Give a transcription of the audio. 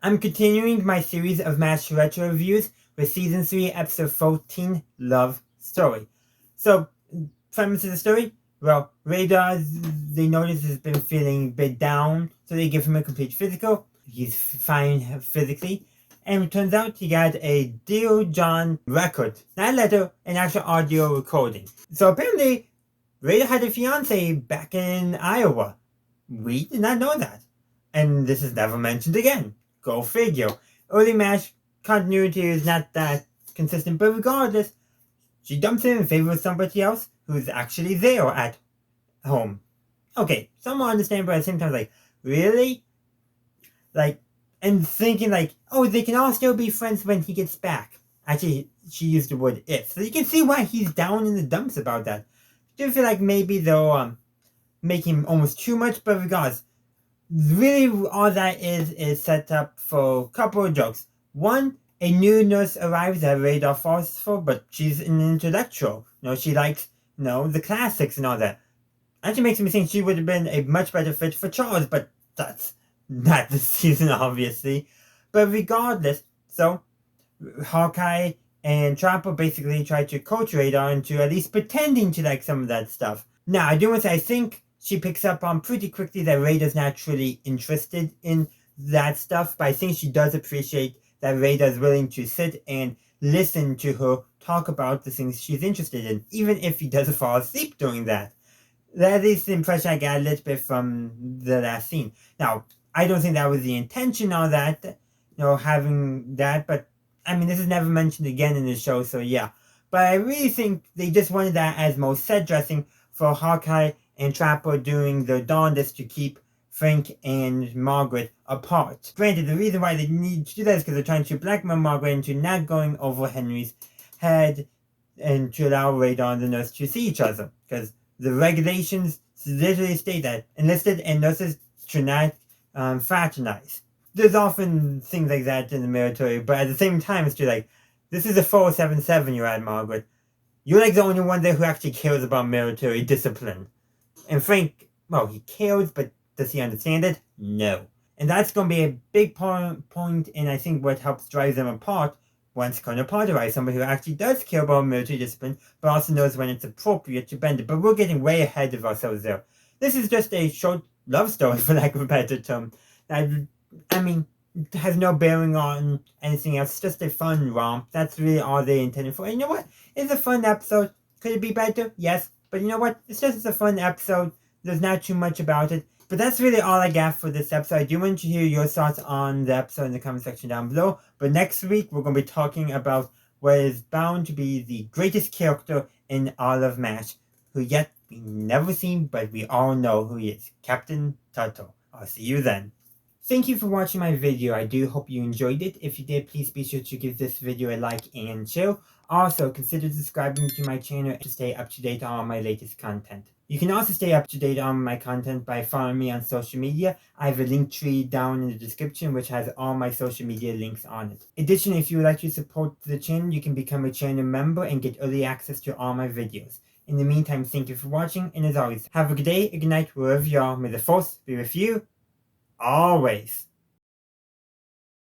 I'm continuing my series of MASH retro reviews with Season 3, Episode 14, Love Story. So, premise of the story? Well, Radar, they notice has been feeling a bit down, so they give him a complete physical. He's fine physically. And it turns out he got a Dear John record. Not a letter, an actual audio recording. So apparently, Radar had a fiance back in Iowa. We did not know that. And this is never mentioned again. Go figure. Early MASH continuity is not that consistent, but regardless, she dumps him in favor of somebody else who's actually there at home. Okay, somewhat understand, but at the same time, like, really? Like, and thinking, like, oh, they can all still be friends when he gets back. Actually, she used the word if. So you can see why he's down in the dumps about that. I do feel like maybe they'll make him almost too much, but regardless, really all that is set up for a couple of jokes. One, a new nurse arrives that Radar falls for, but she's an intellectual. She likes, the classics and all that. Actually makes me think she would have been a much better fit for Charles, but that's not this season, obviously. But regardless, so Hawkeye and Trapper basically try to coach Radar into at least pretending to like some of that stuff. Now, I do want to say, I think she picks up on pretty quickly that Radar's not truly interested in that stuff, but I think she does appreciate that Radar's willing to sit and listen to her talk about the things she's interested in, even if he doesn't fall asleep doing that. That is the impression I got a little bit from the last scene. Now, I don't think that was the intention of that, having that, but I mean, this is never mentioned again in the show, so yeah. But I really think they just wanted that as more set dressing for Hawkeye and Trapper doing their darndest to keep Frank and Margaret apart. Granted, the reason why they need to do that is because they're trying to blackmail Margaret into not going over Henry's head and to allow Radar and the nurse to see each other. Because the regulations literally state that enlisted and nurses should not fraternize. There's often things like that in the military, but at the same time, it's just like, this is a 477 you're at, Margaret. You're like the only one there who actually cares about military discipline. And Frank, well, he cares, but does he understand it? No. And that's going to be a big point, and I think what helps drive them apart once Colonel Potter arrives, somebody who actually does care about military discipline, but also knows when it's appropriate to bend it. But we're getting way ahead of ourselves there. This is just a short love story, for lack of a better term. I mean, it has no bearing on anything else. It's just a fun romp. That's really all they intended for. And you know what? It's a fun episode. Could it be better? Yes. But you know what? It's just a fun episode. There's not too much about it. But that's really all I got for this episode. I do want to hear your thoughts on the episode in the comment section down below. But next week, we're going to be talking about what is bound to be the greatest character in all of MASH, who yet we never seen, but we all know who he is. Captain Turtle. I'll see you then. Thank you for watching my video. I do hope you enjoyed it. If you did, please be sure to give this video a like and share. Also, consider subscribing to my channel to stay up to date on all my latest content. You can also stay up to date on my content by following me on social media. I have a link tree down in the description which has all my social media links on it. Additionally, if you would like to support the channel, you can become a channel member and get early access to all my videos. In the meantime, thank you for watching, and as always, have a good day, a good night, wherever you are. May the force be with you always.